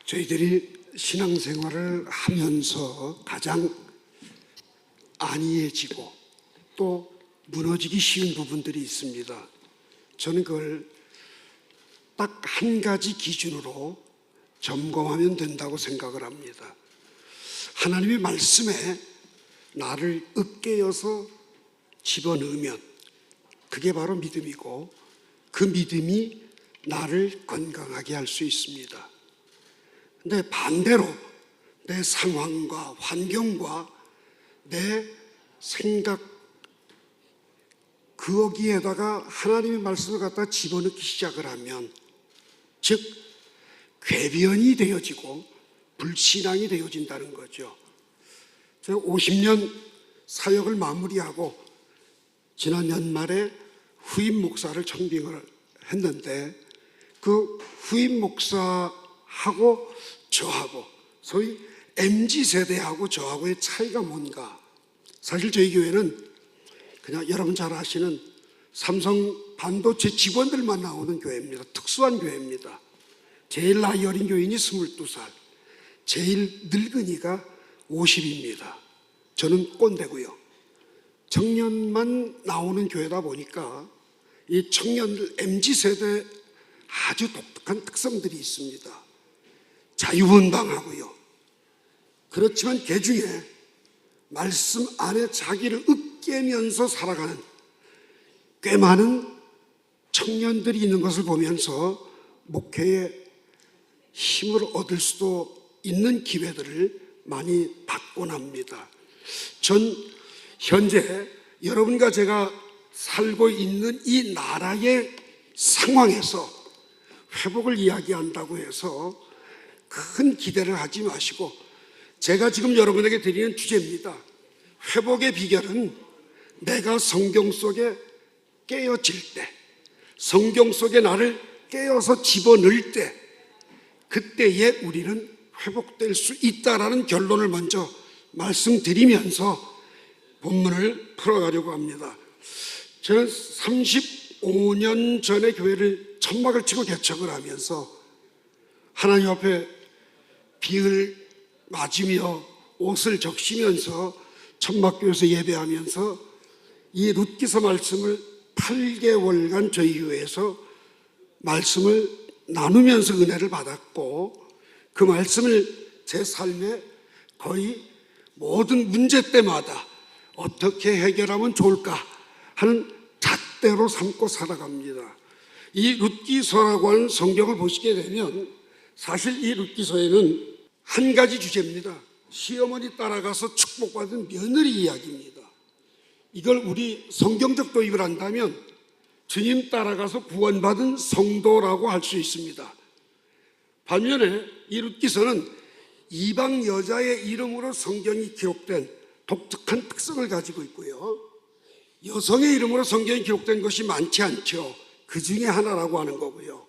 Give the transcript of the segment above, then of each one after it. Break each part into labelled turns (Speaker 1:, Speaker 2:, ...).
Speaker 1: 저희들이 신앙생활을 하면서 가장 안이해지고 또 무너지기 쉬운 부분들이 있습니다. 저는 그걸 딱 한 가지 기준으로 점검하면 된다고 생각을 합니다. 하나님의 말씀에 나를 으깨어서 집어넣으면 그게 바로 믿음이고, 그 믿음이 나를 건강하게 할 수 있습니다. 근데 반대로 내 상황과 환경과 내 생각, 거기에다가 하나님의 말씀을 갖다 집어넣기 시작을 하면, 즉 궤변이 되어지고 불신앙이 되어진다는 거죠. 제가 50년 사역을 마무리하고 지난 연말에 후임 목사를 청빙을 했는데, 그 후임 목사하고 저하고, 소위 MZ세대하고 저하고의 차이가 뭔가. 사실 저희 교회는 그냥 여러분 잘 아시는 삼성 반도체 직원들만 나오는 교회입니다. 특수한 교회입니다. 제일 나이 어린 교인이 22살, 제일 늙은이가 50입니다. 저는 꼰대고요. 청년만 나오는 교회다 보니까 이 청년들, MZ세대 아주 독특한 특성들이 있습니다. 자유분방하고요. 그렇지만 그 중에 말씀 안에 자기를 으깨면서 살아가는 꽤 많은 청년들이 있는 것을 보면서 목회에 힘을 얻을 수도 있는 기회들을 많이 받곤 합니다. 전 현재 여러분과 제가 살고 있는 이 나라의 상황에서 회복을 이야기한다고 해서 큰 기대를 하지 마시고, 제가 지금 여러분에게 드리는 주제입니다. 회복의 비결은 내가 성경 속에 깨어질 때, 성경 속에 나를 깨어서 집어넣을 때, 그때에 우리는 회복될 수 있다라는 결론을 먼저 말씀드리면서 본문을 풀어가려고 합니다. 저는 35년 전에 교회를 천막을 치고 개척을 하면서 하나님 앞에 비를 맞으며 옷을 적시면서 천막교회에서 예배하면서 이 룻기서 말씀을 8개월간 저희 교회에서 말씀을 나누면서 은혜를 받았고, 그 말씀을 제 삶에 거의 모든 문제 때마다 어떻게 해결하면 좋을까 하는 잣대로 삼고 살아갑니다. 이 룻기서라고 하는 성경을 보시게 되면 사실 이 룻기서에는 한 가지 주제입니다. 시어머니 따라가서 축복받은 며느리 이야기입니다. 이걸 우리 성경적 도입을 한다면 주님 따라가서 구원받은 성도라고 할 수 있습니다. 반면에 이 룻기서는 이방 여자의 이름으로 성경이 기록된 독특한 특성을 가지고 있고요, 여성의 이름으로 성경이 기록된 것이 많지 않죠. 그 중에 하나라고 하는 거고요.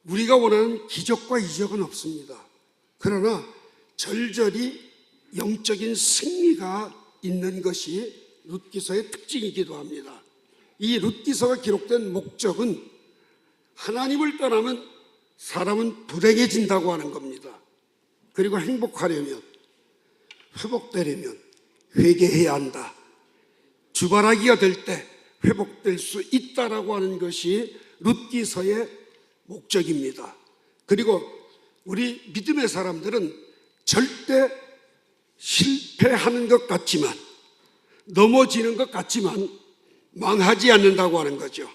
Speaker 1: 우리가 원하는 기적과 이적은 없습니다. 그러나 절절히 영적인 승리가 있는 것이 룻기서의 특징이기도 합니다. 이 룻기서가 기록된 목적은 하나님을 떠나면 사람은 불행해진다고 하는 겁니다. 그리고 행복하려면, 회복되려면 회개해야 한다. 주바라기가 될 때 회복될 수 있다라고 하는 것이 룻기서의 목적입니다. 그리고 우리 믿음의 사람들은 절대 실패하는 것 같지만, 넘어지는 것 같지만 망하지 않는다고 하는 거죠.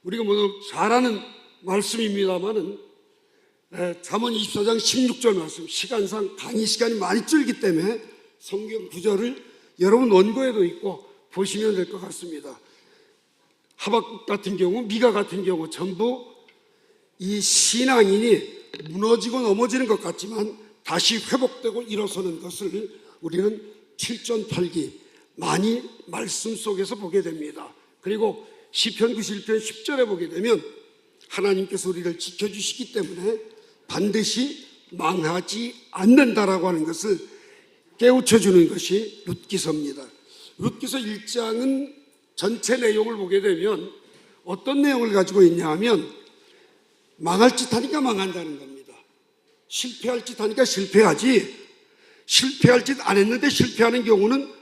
Speaker 1: 우리가 모두 잘 아는 말씀입니다만은 잠언 24장 16절 말씀, 시간상 강의 시간이 많이 줄기 때문에 성경 구절을 여러분 원고에도 있고 보시면 될 것 같습니다. 하박국 같은 경우, 미가 같은 경우 전부 이 신앙인이 무너지고 넘어지는 것 같지만 다시 회복되고 일어서는 것을 우리는 7전8기 많이 말씀 속에서 보게 됩니다. 그리고 시편 91편 10절에 보게 되면 하나님께서 우리를 지켜주시기 때문에 반드시 망하지 않는다라고 하는 것을 깨우쳐주는 것이 룻기서입니다. 룻기서 1장은 전체 내용을 보게 되면 어떤 내용을 가지고 있냐 하면 망할 짓 하니까 망한다는 겁니다. 실패할 짓 하니까 실패하지, 실패할 짓 안 했는데 실패하는 경우는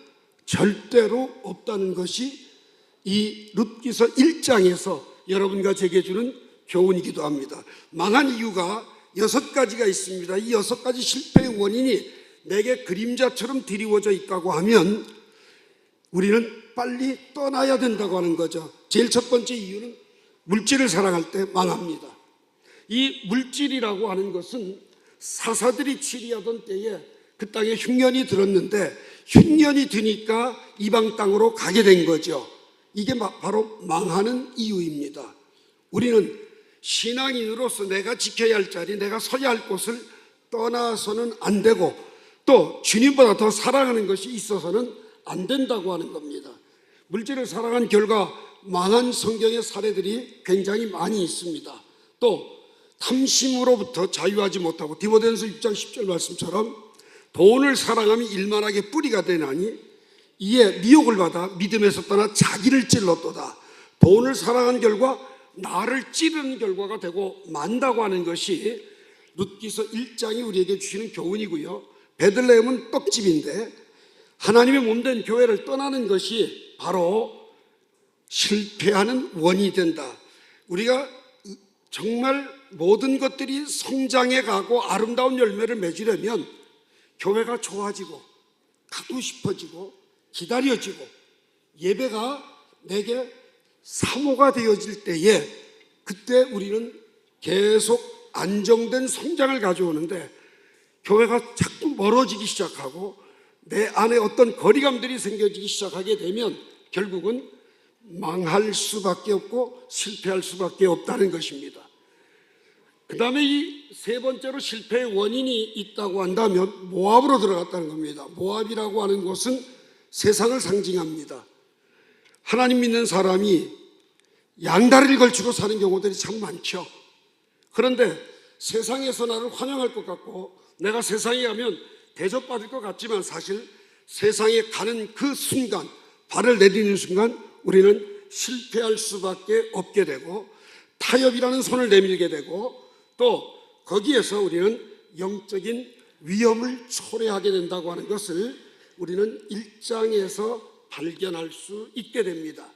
Speaker 1: 절대로 없다는 것이 이 룻기서 1장에서 여러분과 제게 주는 교훈이기도 합니다. 망한 이유가 6가지가 있습니다. 이 6가지 실패의 원인이 내게 그림자처럼 드리워져 있다고 하면 우리는 빨리 떠나야 된다고 하는 거죠. 제일 첫 번째 이유는 물질을 사랑할 때 망합니다. 이 물질이라고 하는 것은 사사들이 치리하던 때에 그 땅에 흉년이 들었는데 흉년이 드니까 이방 땅으로 가게 된 거죠. 이게 바로 망하는 이유입니다. 우리는 신앙인으로서 내가 지켜야 할 자리, 내가 서야 할 곳을 떠나서는 안 되고 또 주님보다 더 사랑하는 것이 있어서는 안 된다고 하는 겁니다. 물질을 사랑한 결과 망한 성경의 사례들이 굉장히 많이 있습니다. 또 탐심으로부터 자유하지 못하고 디모데전서 6장 10절 말씀처럼 돈을 사랑하면 일만하게 뿌리가 되나니 이에 미혹을 받아 믿음에서 떠나 자기를 찔렀도다. 돈을 사랑한 결과 나를 찌르는 결과가 되고 만다고 하는 것이 룻기서 1장이 우리에게 주시는 교훈이고요. 베들레헴은 떡집인데 하나님의 몸된 교회를 떠나는 것이 바로 실패하는 원인이 된다. 우리가 정말 모든 것들이 성장해 가고 아름다운 열매를 맺으려면 교회가 좋아지고 가고 싶어지고 기다려지고 예배가 내게 사모가 되어질 때에 그때 우리는 계속 안정된 성장을 가져오는데 교회가 자꾸 멀어지기 시작하고 내 안에 어떤 거리감들이 생겨지기 시작하게 되면 결국은 망할 수밖에 없고 실패할 수밖에 없다는 것입니다. 그 다음에 이 세 번째로 실패의 원인이 있다고 한다면 모압으로 들어갔다는 겁니다. 모압이라고 하는 곳은 세상을 상징합니다. 하나님 믿는 사람이 양다리를 걸치고 사는 경우들이 참 많죠. 그런데 세상에서 나를 환영할 것 같고 내가 세상에 가면 대접받을 것 같지만 사실 세상에 가는 그 순간, 발을 내디디는 순간 우리는 실패할 수밖에 없게 되고 타협이라는 손을 내밀게 되고 또 거기에서 우리는 영적인 위험을 초래하게 된다고 하는 것을 우리는 1장에서 발견할 수 있게 됩니다.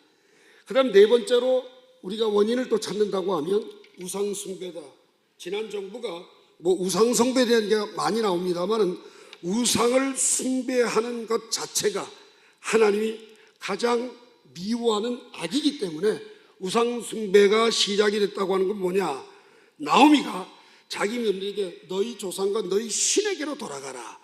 Speaker 1: 그 다음 네 번째로 우리가 원인을 또 찾는다고 하면 우상숭배다. 지난 정부가 우상숭배에 대한 게 많이 나옵니다만 우상을 숭배하는 것 자체가 하나님이 가장 미워하는 악이기 때문에 우상숭배가 시작이 됐다고 하는 건 뭐냐? 나오미가 자기 며느리에게 너희 조상과 너희 신에게로 돌아가라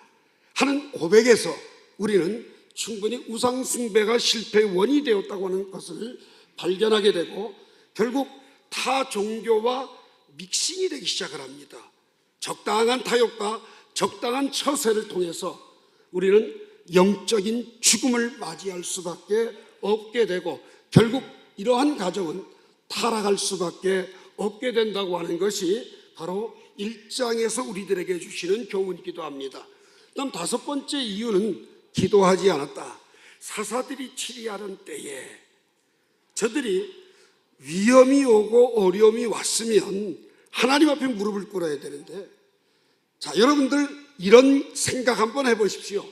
Speaker 1: 하는 고백에서 우리는 충분히 우상숭배가 실패의 원인이 되었다고 하는 것을 발견하게 되고 결국 타 종교와 믹싱이 되기 시작을 합니다. 적당한 타협과 적당한 처세를 통해서 우리는 영적인 죽음을 맞이할 수밖에 없게 되고 결국 이러한 가정은 타락할 수밖에 없게 된다고 하는 것이 바로 1장에서 우리들에게 주시는 교훈이기도 합니다. 다음 다섯 번째 이유는 기도하지 않았다. 사사들이 치리하던 때에 저들이 위험이 오고 어려움이 왔으면 하나님 앞에 무릎을 꿇어야 되는데 자, 여러분들 이런 생각 한번 해보십시오.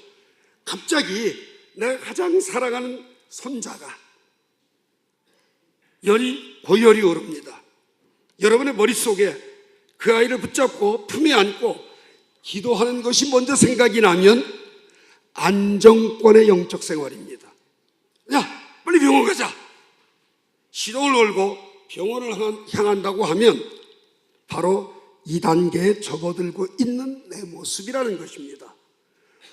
Speaker 1: 갑자기 내가 가장 사랑하는 손자가 고열이 오릅니다. 여러분의 머릿속에 그 아이를 붙잡고 품에 안고 기도하는 것이 먼저 생각이 나면 안정권의 영적 생활입니다. 야, 빨리 병원 가자. 시동을 걸고 병원을 향한다고 하면 바로 2단계에 접어들고 있는 내 모습이라는 것입니다.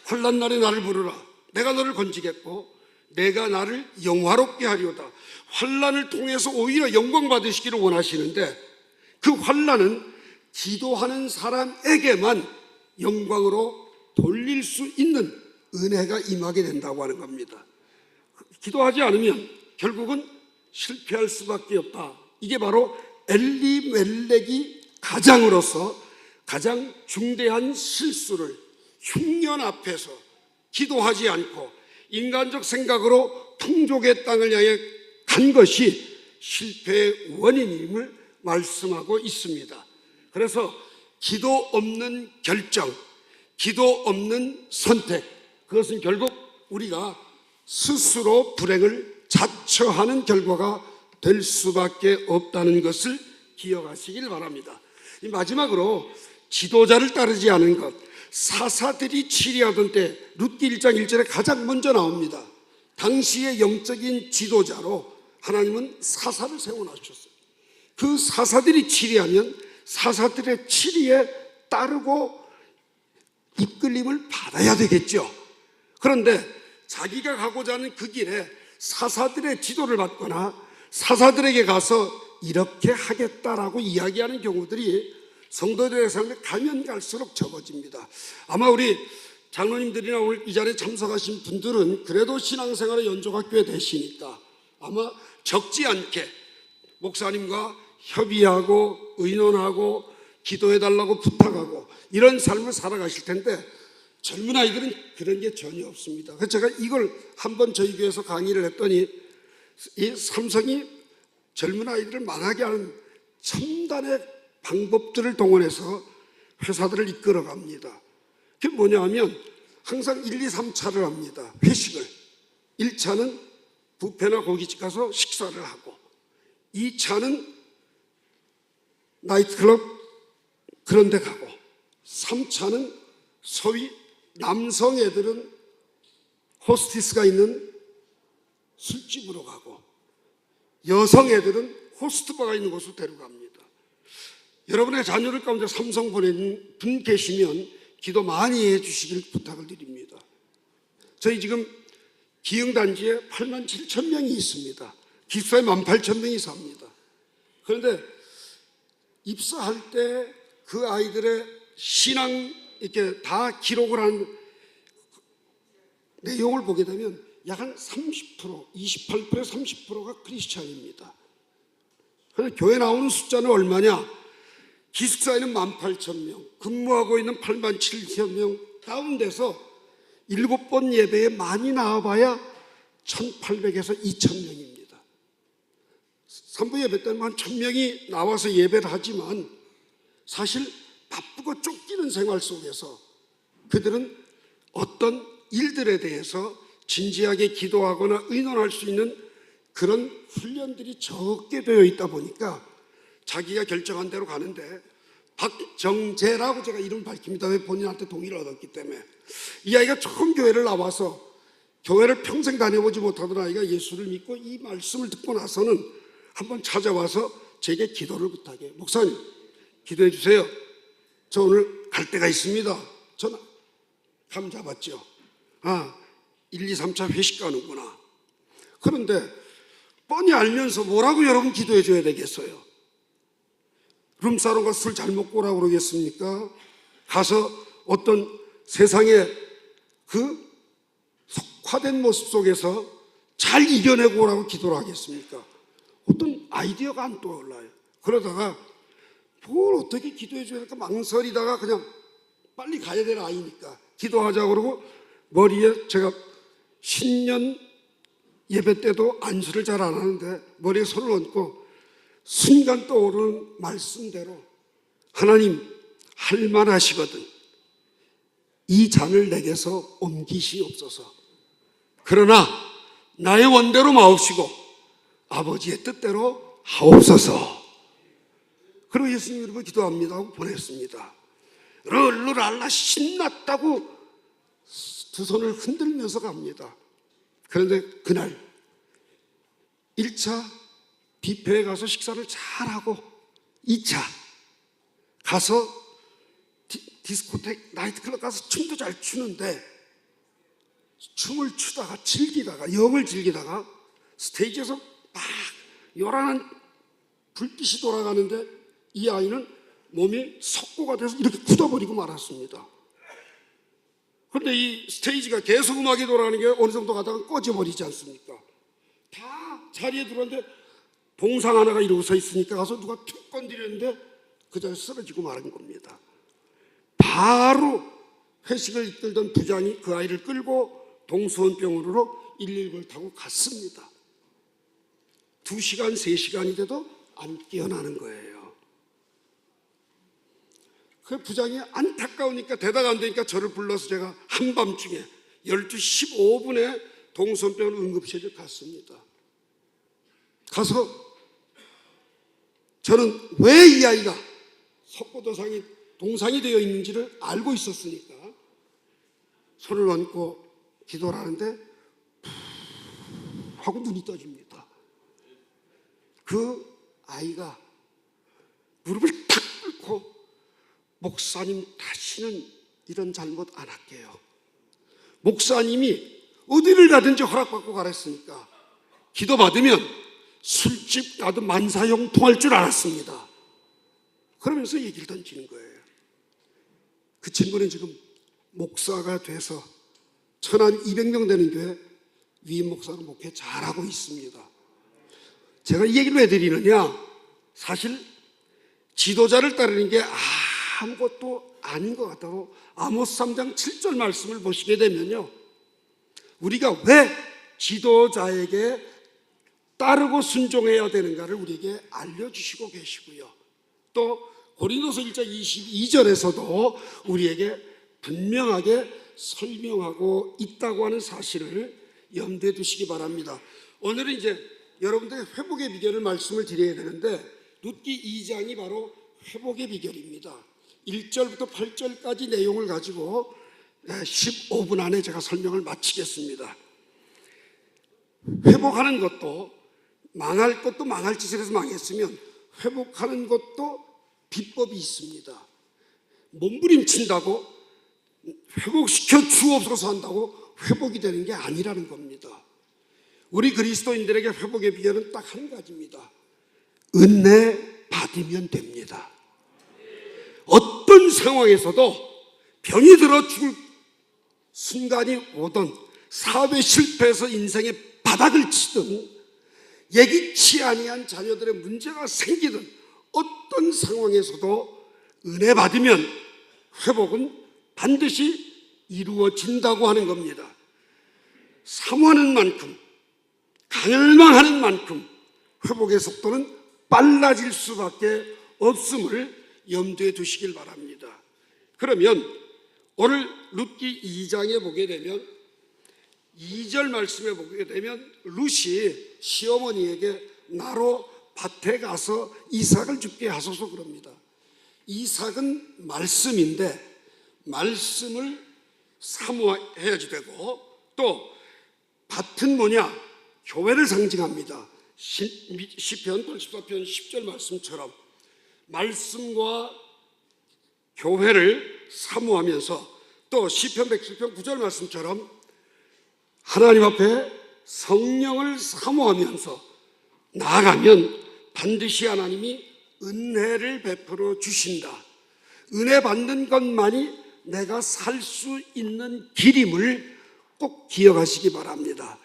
Speaker 1: 환난 날에 나를 부르라. 내가 너를 건지겠고 내가 나를 영화롭게 하리오다. 환난을 통해서 오히려 영광 받으시기를 원하시는데 그 환난은 기도하는 사람에게만 영광으로 돌릴 수 있는 은혜가 임하게 된다고 하는 겁니다. 기도하지 않으면 결국은 실패할 수밖에 없다. 이게 바로 엘리멜렉이 가장으로서 가장 중대한 실수를 흉년 앞에서 기도하지 않고 인간적 생각으로 풍족의 땅을 향해 간 것이 실패의 원인임을 말씀하고 있습니다. 그래서 기도 없는 결정, 기도 없는 선택, 그것은 결국 우리가 스스로 불행을 자처하는 결과가 될 수밖에 없다는 것을 기억하시길 바랍니다. 마지막으로 지도자를 따르지 않은 것, 사사들이 치리하던 때 룻기 1장 1절에 가장 먼저 나옵니다. 당시의 영적인 지도자로 하나님은 사사를 세워놓으셨어요. 그 사사들이 치리하면 사사들의 치리에 따르고 이끌림을 받아야 되겠죠. 그런데 자기가 가고자 하는 그 길에 사사들의 지도를 받거나 사사들에게 가서 이렇게 하겠다라고 이야기하는 경우들이 성도들의 삶에 가면 갈수록 적어집니다. 아마 우리 장로님들이나 오늘 이 자리에 참석하신 분들은 그래도 신앙생활의 연조각교회 되시니까 아마 적지 않게 목사님과 협의하고 의논하고 기도해달라고 부탁하고 이런 삶을 살아가실 텐데 젊은 아이들은 그런 게 전혀 없습니다. 그래서 제가 이걸 한번 저희 교회에서 강의를 했더니 이 삼성이 젊은 아이들을 망하게 하는 첨단의 방법들을 동원해서 회사들을 이끌어 갑니다. 그게 뭐냐 하면 항상 1, 2, 3차를 합니다. 회식을. 1차는 뷔페나 고깃집 가서 식사를 하고 2차는 나이트클럽 그런 데 가고 3차는 소위 남성 애들은 호스티스가 있는 술집으로 가고 여성 애들은 호스트바가 있는 곳으로 데려갑니다. 여러분의 자녀들 가운데 삼성 보내는 분 계시면 기도 많이 해 주시길 부탁을 드립니다. 저희 지금 기흥단지에 8만 7천 명이 있습니다. 기숙사에 18,000명이 삽니다. 그런데 입사할 때 그 아이들의 신앙 이렇게 다 기록을 한 내용을 보게 되면 약 한 30%, 28%, 30%가 크리스찬입니다. 그런데 교회 나오는 숫자는 얼마냐? 기숙사에는 18,000명, 근무하고 있는 8만 7천 명 가운데서 7번 예배에 많이 나와봐야 1,800에서 2,000명입니다. 3부 예배 때는 한 1,000명이 나와서 예배를 하지만 사실 바쁘고 쫓기는 생활 속에서 그들은 어떤 일들에 대해서 진지하게 기도하거나 의논할 수 있는 그런 훈련들이 적게 되어 있다 보니까 자기가 결정한 대로 가는데 박정재라고 제가 이름 밝힙니다. 왜 본인한테 동의를 얻었기 때문에 이 아이가 처음 교회를 나와서 교회를 평생 다녀보지 못하던 아이가 예수를 믿고 이 말씀을 듣고 나서는 한번 찾아와서 제게 기도를 부탁해요. 목사님 기도해 주세요. 저 오늘 갈 데가 있습니다. 저는 감 잡았죠. 1, 2, 3차 회식 가는구나. 그런데 뻔히 알면서 뭐라고 여러분 기도해 줘야 되겠어요? 룸사롱 가서 술 잘 먹고 오라고 그러겠습니까? 가서 어떤 세상의 그 속화된 모습 속에서 잘 이겨내고 오라고 기도를 하겠습니까? 어떤 아이디어가 안 떠올라요. 그러다가 뭘 어떻게 기도해 줘야 될까 망설이다가 그냥 빨리 가야 될 아이니까 기도하자고 그러고 머리에 제가 신년 예배 때도 안수를 잘 안 하는데 머리에 손을 얹고 순간 떠오르는 말씀대로 하나님 할만하시거든 이 잔을 내게서 옮기시옵소서. 그러나 나의 원대로 마옵시고 아버지의 뜻대로 하옵소서. 그리고 예수님 이러고 기도합니다 하고 보냈습니다. 룰루랄라 신났다고 두 손을 흔들면서 갑니다. 그런데 그날 1차 뷔페에 가서 식사를 잘하고 2차 가서 디스코텍 나이트클럽 가서 춤도 잘 추는데 춤을 추다가 즐기다가 영을 즐기다가 스테이지에서 막 요란한 불빛이 돌아가는데 이 아이는 몸이 석고가 돼서 이렇게 굳어버리고 말았습니다. 그런데 이 스테이지가 계속 음악이 돌아가는 게 어느 정도 가다가 꺼져버리지 않습니까? 다 자리에 들어왔는데 봉상 하나가 이러고 서 있으니까 가서 누가 툭 건드렸는데 그 자리에 쓰러지고 말은 겁니다. 바로 회식을 이끌던 부장이 그 아이를 끌고 동수원병원으로 119를 타고 갔습니다. 2시간, 3시간이 돼도 안 깨어나는 거예요. 그 부장이 안타까우니까 대답 안 되니까 저를 불러서 제가 한밤중에 12시 15분에 동선병원 응급실을 갔습니다. 가서 저는 왜 이 아이가 석고도상이 동상이 되어 있는지를 알고 있었으니까 손을 얹고 기도를 하는데 푹 하고 눈이 떠집니다. 그 아이가 무릎을 탁 꿇고 목사님 다시는 이런 잘못 안 할게요. 목사님이 어디를 가든지 허락받고 가랬으니까 기도받으면 술집 나도 만사형 통할 줄 알았습니다. 그러면서 얘기를 던지는 거예요. 그 친구는 지금 목사가 돼서 1200명 되는 교회 위임 목사로 목회 잘하고 있습니다. 제가 이 얘기를 왜 드리느냐, 사실 지도자를 따르는 게 아무것도 아닌 것 같다고 아모스 3장 7절 말씀을 보시게 되면요, 우리가 왜 지도자에게 따르고 순종해야 되는가를 우리에게 알려주시고 계시고요, 또 고린도서 1장 22절에서도 우리에게 분명하게 설명하고 있다고 하는 사실을 염두에 두시기 바랍니다. 오늘은 이제 여러분들의 회복의 비결을 말씀을 드려야 되는데, 룻기 2장이 바로 회복의 비결입니다. 1절부터 8절까지 내용을 가지고 15분 안에 제가 설명을 마치겠습니다. 회복하는 것도, 망할 것도 망할 짓을 해서 망했으면 회복하는 것도 비법이 있습니다. 몸부림친다고 회복시켜 주옵소서 한다고 회복이 되는 게 아니라는 겁니다. 우리 그리스도인들에게 회복의 비결은 딱 한 가지입니다. 은혜 받으면 됩니다. 어떤 상황에서도 병이 들어 죽을 순간이 오든, 사업에 실패해서 인생의 바닥을 치든, 예기치 아니한 자녀들의 문제가 생기든 어떤 상황에서도 은혜 받으면 회복은 반드시 이루어진다고 하는 겁니다. 사모하는 만큼, 갈망하는 만큼 회복의 속도는 빨라질 수밖에 없음을 염두에 두시길 바랍니다. 그러면 오늘 룻기 2장에 보게 되면 2절 말씀에 보게 되면 룻이 시어머니에게 나로 밭에 가서 이삭을 죽게 하소서 그럽니다. 이삭은 말씀인데 말씀을 사모해야지 되고, 또 밭은 뭐냐? 교회를 상징합니다. 시편 84편 10절 말씀처럼 말씀과 교회를 사모하면서, 또 시편 107편 9절 말씀처럼 하나님 앞에 성령을 사모하면서 나아가면 반드시 하나님이 은혜를 베풀어 주신다. 은혜 받는 것만이 내가 살 수 있는 길임을 꼭 기억하시기 바랍니다.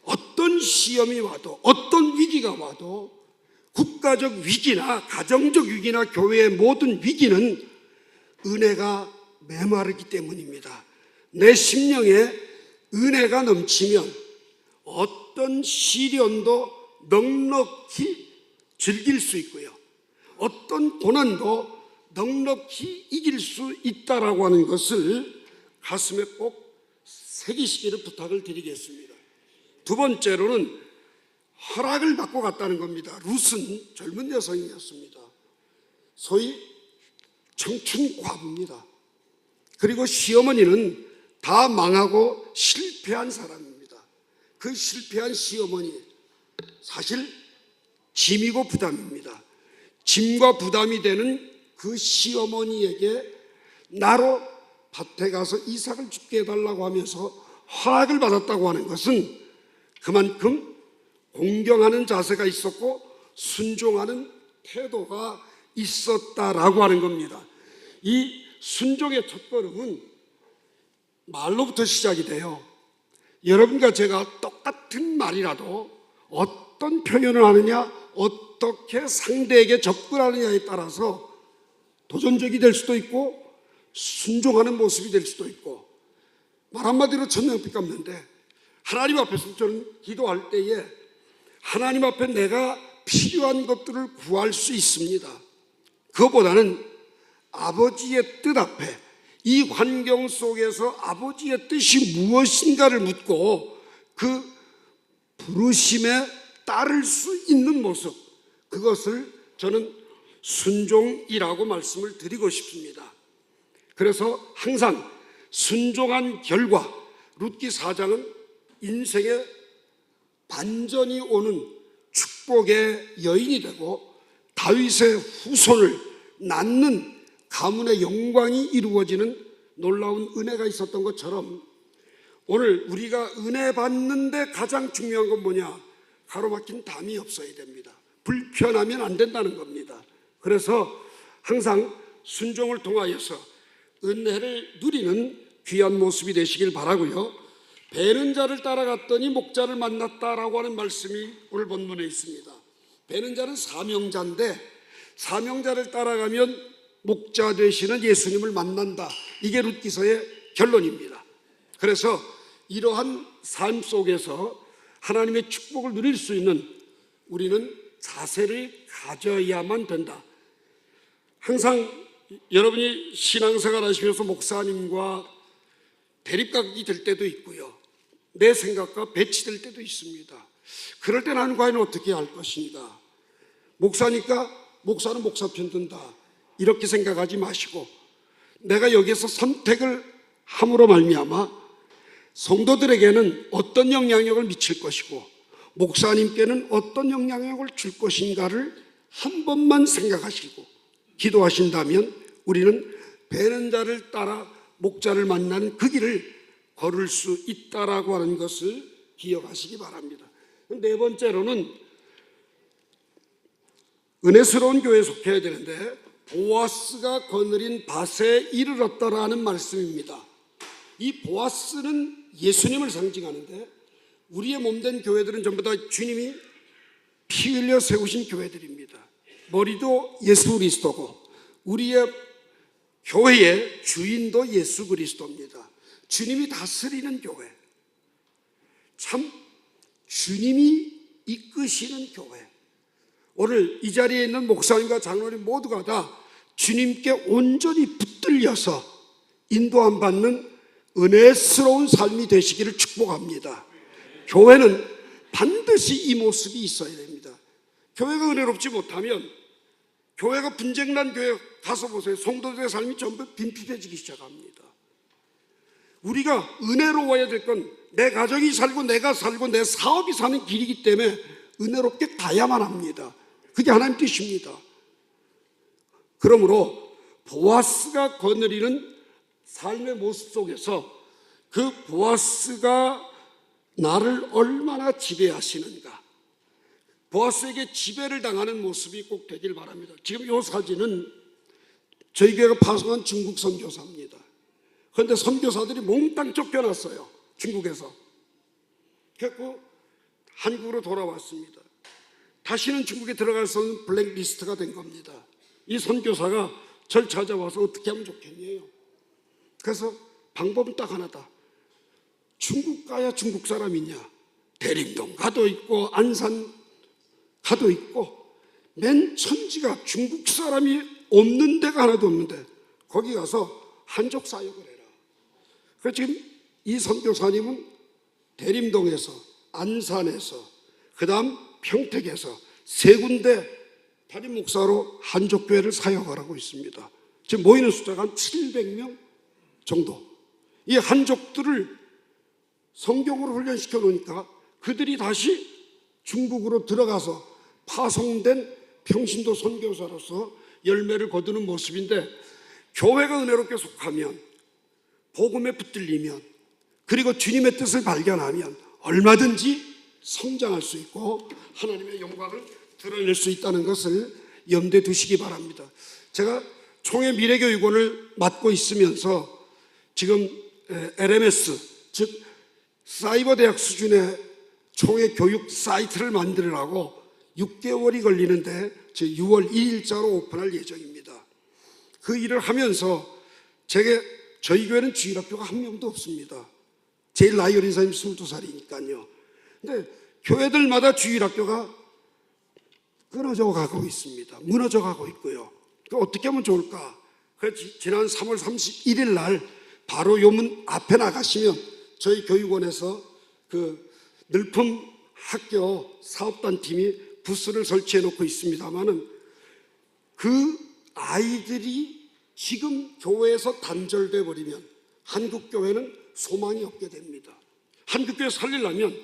Speaker 1: 어떤 시험이 와도, 어떤 위기가 와도, 국가적 위기나 가정적 위기나 교회의 모든 위기는 은혜가 메마르기 때문입니다. 내 심령에 은혜가 넘치면 어떤 시련도 넉넉히 즐길 수 있고요, 어떤 고난도 넉넉히 이길 수 있다라고 하는 것을 가슴에 꼭 새기시기를 부탁을 드리겠습니다. 두 번째로는 허락을 받고 갔다는 겁니다. 룻은 젊은 여성이었습니다. 소위 청춘 과부입니다. 그리고 시어머니는 다 망하고 실패한 사람입니다. 그 실패한 시어머니, 사실 짐이고 부담입니다. 짐과 부담이 되는 그 시어머니에게 나로 밭에 가서 이삭을 죽게 해달라고 하면서 허락을 받았다고 하는 것은 그만큼 공경하는 자세가 있었고 순종하는 태도가 있었다라고 하는 겁니다. 이 순종의 첫걸음은 말로부터 시작이 돼요. 여러분과 제가 똑같은 말이라도 어떤 표현을 하느냐, 어떻게 상대에게 접근하느냐에 따라서 도전적이 될 수도 있고 순종하는 모습이 될 수도 있고, 말 한마디로 천냥빛 갚는데, 하나님 앞에서 저는 기도할 때에 하나님 앞에 내가 필요한 것들을 구할 수 있습니다. 그것보다는 아버지의 뜻 앞에 이 환경 속에서 아버지의 뜻이 무엇인가를 묻고 그 부르심에 따를 수 있는 모습, 그것을 저는 순종이라고 말씀을 드리고 싶습니다. 그래서 항상 순종한 결과 룻기 4장은 인생의 반전이 오는 축복의 여인이 되고 다윗의 후손을 낳는 가문의 영광이 이루어지는 놀라운 은혜가 있었던 것처럼 오늘 우리가 은혜 받는데 가장 중요한 건 뭐냐? 가로막힌 담이 없어야 됩니다. 불편하면 안 된다는 겁니다. 그래서 항상 순종을 통하여서 은혜를 누리는 귀한 모습이 되시길 바라고요. 베는 자를 따라갔더니 목자를 만났다라고 하는 말씀이 오늘 본문에 있습니다. 베는 자는 사명자인데 사명자를 따라가면 목자 되시는 예수님을 만난다. 이게 룻기서의 결론입니다. 그래서 이러한 삶 속에서 하나님의 축복을 누릴 수 있는 우리는 자세를 가져야만 된다. 항상 여러분이 신앙생활 하시면서 목사님과 대립각이 될 때도 있고요. 내 생각과 배치될 때도 있습니다. 그럴 때 나는 과연 어떻게 할 것인가? 목사니까 목사는 목사 편 든다. 이렇게 생각하지 마시고 내가 여기에서 선택을 함으로 말미암아 성도들에게는 어떤 영향력을 미칠 것이고 목사님께는 어떤 영향력을 줄 것인가를 한 번만 생각하시고 기도하신다면 우리는 베는 자를 따라 목자를 만나는 그 길을 걸을 수 있다라고 하는 것을 기억하시기 바랍니다. 네 번째로는 은혜스러운 교회에 속해야 되는데 보아스가 거느린 밭에 이르렀더라는 말씀입니다. 이 보아스는 예수님을 상징하는데 우리의 몸된 교회들은 전부 다 주님이 피 흘려 세우신 교회들입니다. 머리도 예수 그리스도고 우리의 교회의 주인도 예수 그리스도입니다. 주님이 다스리는 교회, 참 주님이 이끄시는 교회. 오늘 이 자리에 있는 목사님과 장로님 모두가 다 주님께 온전히 붙들려서 인도함 받는 은혜스러운 삶이 되시기를 축복합니다. 교회는 반드시 이 모습이 있어야 됩니다. 교회가 은혜롭지 못하면 교회가 분쟁난 교회 가서 보세요. 성도들의 삶이 전부 빈핍해지기 시작합니다. 우리가 은혜로워야 될 건 내 가정이 살고 내가 살고 내 사업이 사는 길이기 때문에 은혜롭게 가야만 합니다. 그게 하나님 뜻입니다. 그러므로 보아스가 거느리는 삶의 모습 속에서 그 보아스가 나를 얼마나 지배하시는가, 보아스에게 지배를 당하는 모습이 꼭 되길 바랍니다. 지금 이 사진은 저희 교회가 파송한 중국 선교사입니다. 그런데 선교사들이 몽땅 쫓겨났어요. 중국에서. 그래서 한국으로 돌아왔습니다. 다시는 중국에 들어갈 수 없는 블랙리스트가 된 겁니다. 이 선교사가 절 찾아와서 어떻게 하면 좋겠냐요. 그래서 방법은 딱 하나다. 중국 가야 중국 사람이냐. 대림동 가도 있고 안산 가도 있고 맨 천지가 중국 사람이 없는 데가 하나도 없는데 거기 가서 한족 사역을 해라. 그래서 지금 이 선교사님은 대림동에서 안산에서 그 다음 평택에서 세 군데 담임 목사로 한족교회를 사역을 하고 있습니다. 지금 모이는 숫자가 한 700명 정도. 이 한족들을 성경으로 훈련시켜 놓으니까 그들이 다시 중국으로 들어가서 파송된 평신도 선교사로서 열매를 거두는 모습인데, 교회가 은혜롭게 속하면, 복음에 붙들리면, 그리고 주님의 뜻을 발견하면 얼마든지 성장할 수 있고 하나님의 영광을 드러낼 수 있다는 것을 염두에 두시기 바랍니다. 제가 총회 미래교육원을 맡고 있으면서 지금 LMS, 즉 사이버 대학 수준의 총회 교육 사이트를 만들으라고 6개월이 걸리는데 6월 2일자로 오픈할 예정입니다. 그 일을 하면서 저희 교회는 주일학교가 한 명도 없습니다. 제일 나이 어린 사람이 22살이니까요. 근데 교회들마다 주일학교가 끊어져 가고 있습니다. 무너져 가고 있고요. 어떻게 하면 좋을까? 지난 3월 31일 날 바로 요 문 앞에 나가시면 저희 교육원에서 그 늘품 학교 사업단 팀이 부스를 설치해 놓고 있습니다만은 그 아이들이 지금 교회에서 단절돼 버리면 한국교회는 소망이 없게 됩니다. 한국교회 살리려면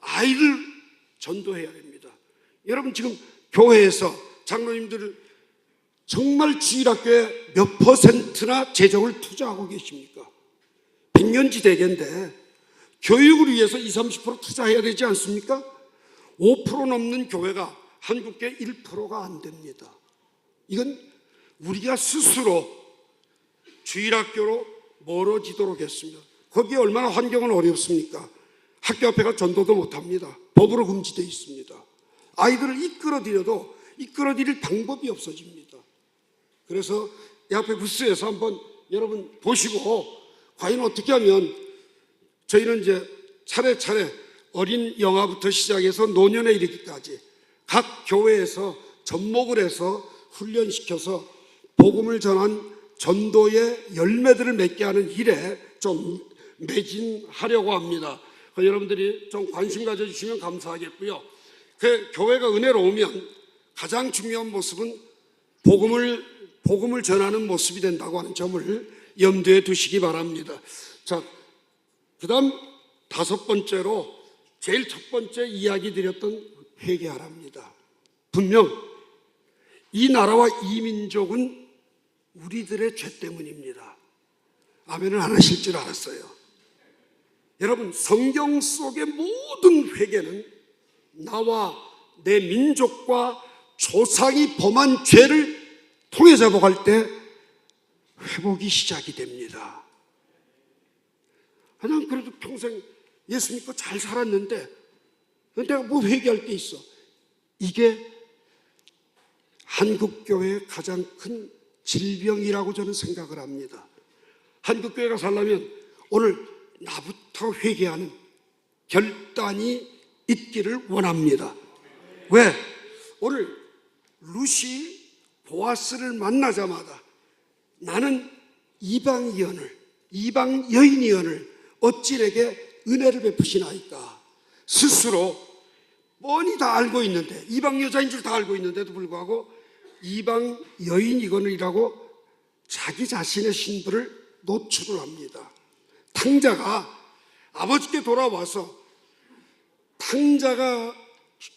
Speaker 1: 아이들 전도해야 됩니다. 여러분 지금 교회에서 장로님들 정말 주일학교에 몇 %나 재정을 투자하고 계십니까? 100년지 대계인데 교육을 위해서 20, 30% 투자해야 되지 않습니까? 5% 넘는 교회가 한국교회 1%가 안 됩니다. 이건 우리가 스스로 주일학교로 멀어지도록 했습니다. 거기에 얼마나 환경은 어렵습니까? 학교 앞에가 전도도 못합니다. 법으로 금지되어 있습니다. 아이들을 이끌어들일 방법이 없어집니다. 그래서 이 앞에 부스에서 한번 여러분 보시고 과연 어떻게 하면 저희는 이제 차례차례 어린 영아부터 시작해서 노년에 이르기까지 각 교회에서 접목을 해서 훈련시켜서 복음을 전한 전도의 열매들을 맺게 하는 일에 좀 매진하려고 합니다. 여러분들이 좀 관심 가져주시면 감사하겠고요. 그 교회가 은혜로우면 가장 중요한 모습은 복음을 전하는 모습이 된다고 하는 점을 염두에 두시기 바랍니다. 자, 그 다음 5번째로 제일 첫 번째 이야기 드렸던 회개하랍니다. 분명 이 나라와 이 민족은 우리들의 죄 때문입니다. 아멘을 안 하실 줄 알았어요. 여러분 성경 속의 모든 회개는 나와 내 민족과 조상이 범한 죄를 통해 자복할 때 회복이 시작이 됩니다. 그냥 그래도 평생 예수 믿고 잘 살았는데 내가 뭐 회개할 게 있어. 이게 한국교회의 가장 큰 질병이라고 저는 생각을 합니다. 한국교회가 살려면 오늘 나부터 회개하는 결단이 있기를 원합니다. 왜? 오늘 룻이 보아스를 만나자마자 나는 이방 여인이언을 어찌 내게 은혜를 베푸시나이까. 스스로 뻔히 다 알고 있는데, 이방 여자인 줄 다 알고 있는데도 불구하고 이방 여인이거니라고 자기 자신의 신분을 노출을 합니다. 탕자가 아버지께 돌아와서 탕자가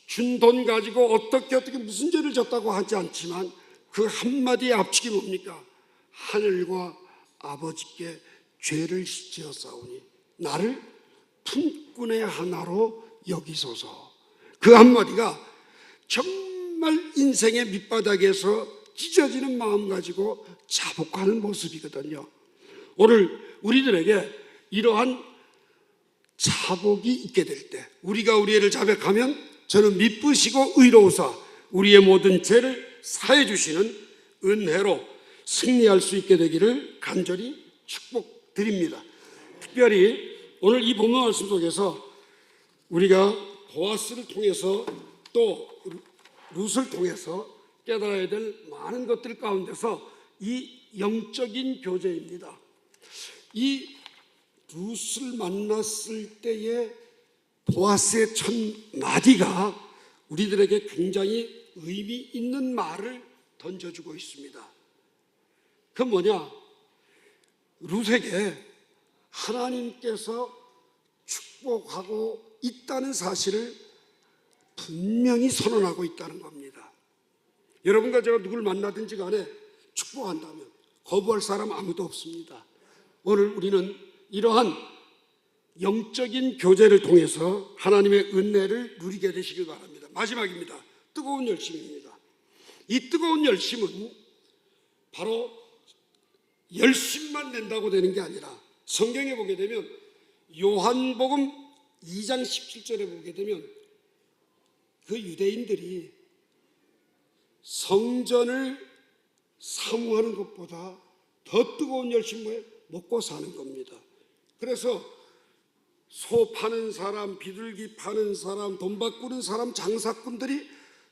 Speaker 1: 준 돈 가지고 어떻게 무슨 죄를 졌다고 하지 않지만 그 한마디의 압축이 뭡니까? 하늘과 아버지께 죄를 지었사오니 나를 품꾼의 하나로 여기소서. 그 한마디가 정말 인생의 밑바닥에서 찢어지는 마음 가지고 자복하는 모습이거든요. 오늘 우리들에게 이러한 자복이 있게 될 때, 우리가 우리를 자백하면 저는 미쁘시고 의로우사 우리의 모든 죄를 사해 주시는 은혜로 승리할 수 있게 되기를 간절히 축복드립니다. 특별히 오늘 이 본문 말씀 속에서 우리가 보아스를 통해서 또 룻을 통해서 깨달아야 될 많은 것들 가운데서 이 영적인 교제입니다. 이 룻을 만났을 때의 보아스의 첫 마디가 우리들에게 굉장히 의미 있는 말을 던져주고 있습니다. 그건 뭐냐? 룻에게 하나님께서 축복하고 있다는 사실을 분명히 선언하고 있다는 겁니다. 여러분과 제가 누굴 만나든지 간에 축복한다면 거부할 사람 아무도 없습니다. 오늘 우리는 이러한 영적인 교제를 통해서 하나님의 은혜를 누리게 되시길 바랍니다. 마지막입니다. 뜨거운 열심입니다. 이 뜨거운 열심은 바로 열심만 낸다고 되는 게 아니라 성경에 보게 되면 요한복음 2장 17절에 보게 되면 그 유대인들이 성전을 사모하는 것보다 더 뜨거운 열심을 먹고 사는 겁니다. 그래서 소 파는 사람, 비둘기 파는 사람, 돈 바꾸는 사람, 장사꾼들이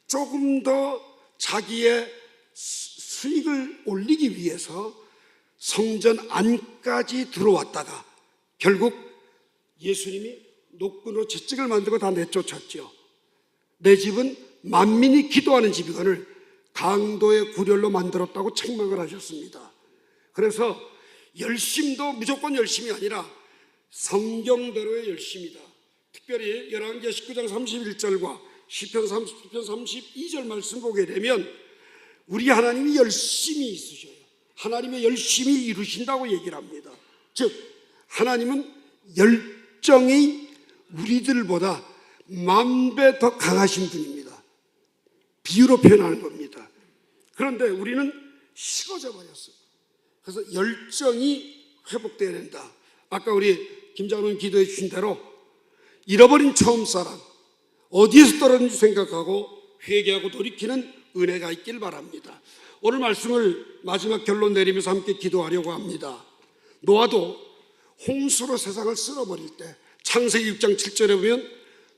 Speaker 1: 조금 더 자기의 수익을 올리기 위해서 성전 안까지 들어왔다가 결국 예수님이 노끈으로 채찍을 만들고 다 내쫓았죠. 내 집은 만민이 기도하는 집이거늘 강도의 구렬로 만들었다고 책망을 하셨습니다. 그래서 열심도 무조건 열심이 아니라 성경대로의 열심이다. 특별히 열왕기하 19장 31절과 시편 32절 말씀 보게 되면 우리 하나님이 열심히 있으셔요. 하나님의 열심히 이루신다고 얘기를 합니다. 즉 하나님은 열정이 우리들보다 10,000배 더 강하신 분입니다. 비유로 표현하는 겁니다. 그런데 우리는 식어져 버렸어요. 그래서 열정이 회복되어야 된다. 아까 우리 김장로님 기도해 주신 대로 잃어버린 처음 사랑, 어디에서 떨어졌는지 생각하고 회개하고 돌이키는 은혜가 있길 바랍니다. 오늘 말씀을 마지막 결론 내리면서 함께 기도하려고 합니다. 노아도 홍수로 세상을 쓸어버릴 때 창세기 6장 7절에 보면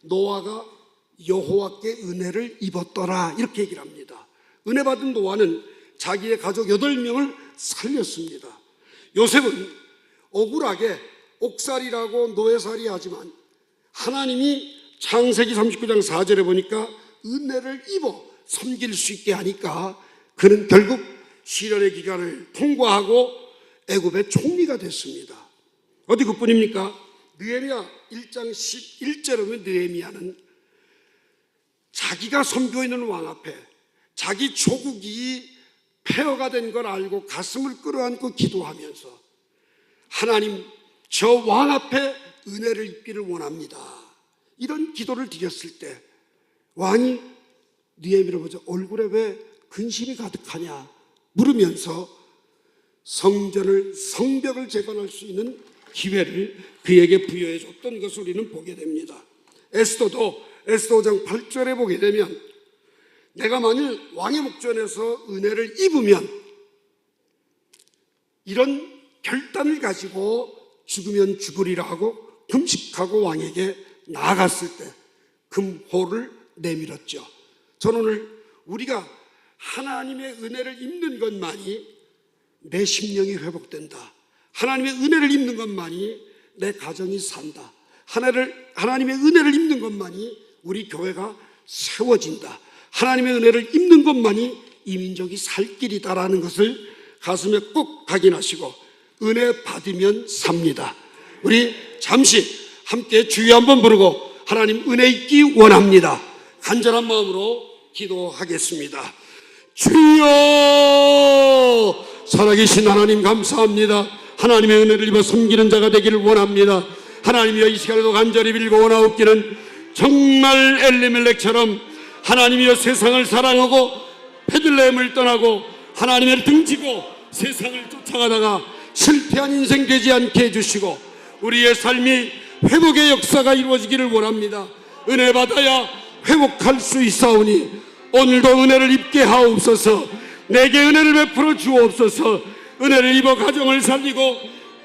Speaker 1: 노아가 여호와께 은혜를 입었더라 이렇게 얘기를 합니다. 은혜 받은 노아는 자기의 가족 8명을 살렸습니다. 요셉은 억울하게 옥살이라고 노예살이 하지만 하나님이 창세기 39장 4절에 보니까 은혜를 입어 섬길 수 있게 하니까 그는 결국 시련의 기간을 통과하고 애굽의 총리가 됐습니다. 어디 그뿐입니까? 느헤미야 1장 11절에 보면 느헤미야는 자기가 섬기고 있는 왕 앞에 자기 조국이 폐허가 된 걸 알고 가슴을 끌어안고 기도하면서 하나님 저 왕 앞에 은혜를 입기를 원합니다. 이런 기도를 드렸을 때 왕이 느헤미야를 보자 얼굴에 왜 근심이 가득하냐 물으면서 성벽을 재건할 수 있는 기회를 그에게 부여해 줬던 것을 우리는 보게 됩니다. 에스더도 에스더 5장 8절에 보게 되면 내가 만일 왕의 목전에서 은혜를 입으면 이런 결단을 가지고 죽으면 죽으리라 하고 금식하고 왕에게 나아갔을 때 금호를 내밀었죠. 저는 오늘 우리가 하나님의 은혜를 입는 것만이 내 심령이 회복된다. 하나님의 은혜를 입는 것만이 내 가정이 산다. 하나님의 은혜를 입는 것만이 우리 교회가 세워진다. 하나님의 은혜를 입는 것만이 이 민족이 살 길이다라는 것을 가슴에 꼭 각인하시고 은혜 받으면 삽니다. 우리 잠시 함께 주여 한번 부르고 하나님 은혜 있기 원합니다. 간절한 마음으로 기도하겠습니다. 주여 살아계신 하나님 감사합니다. 하나님의 은혜를 입어 섬기는 자가 되기를 원합니다. 하나님이여 이 시간에도 간절히 빌고 원하옵기는 정말 엘리멜렉처럼 하나님이여 세상을 사랑하고 베들레헴을 떠나고 하나님을 등지고 세상을 쫓아가다가 실패한 인생 되지 않게 해주시고 우리의 삶이 회복의 역사가 이루어지기를 원합니다. 은혜 받아야 회복할 수 있사오니 오늘도 은혜를 입게 하옵소서. 내게 은혜를 베풀어 주옵소서. 은혜를 입어 가정을 살리고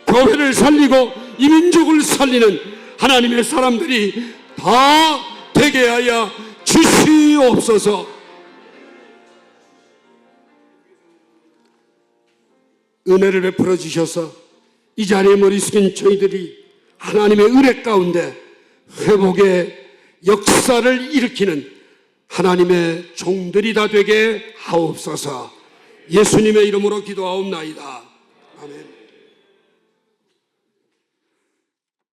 Speaker 1: 교회를 살리고 이 민족을 살리는 하나님의 사람들이 다 되게 하여 주시옵소서. 은혜를 베풀어 주셔서 이 자리에 머리 숙인 저희들이 하나님의 은혜 가운데 회복의 역사를 일으키는 하나님의 종들이 다 되게 하옵소서. 예수님의 이름으로 기도하옵나이다. 아멘.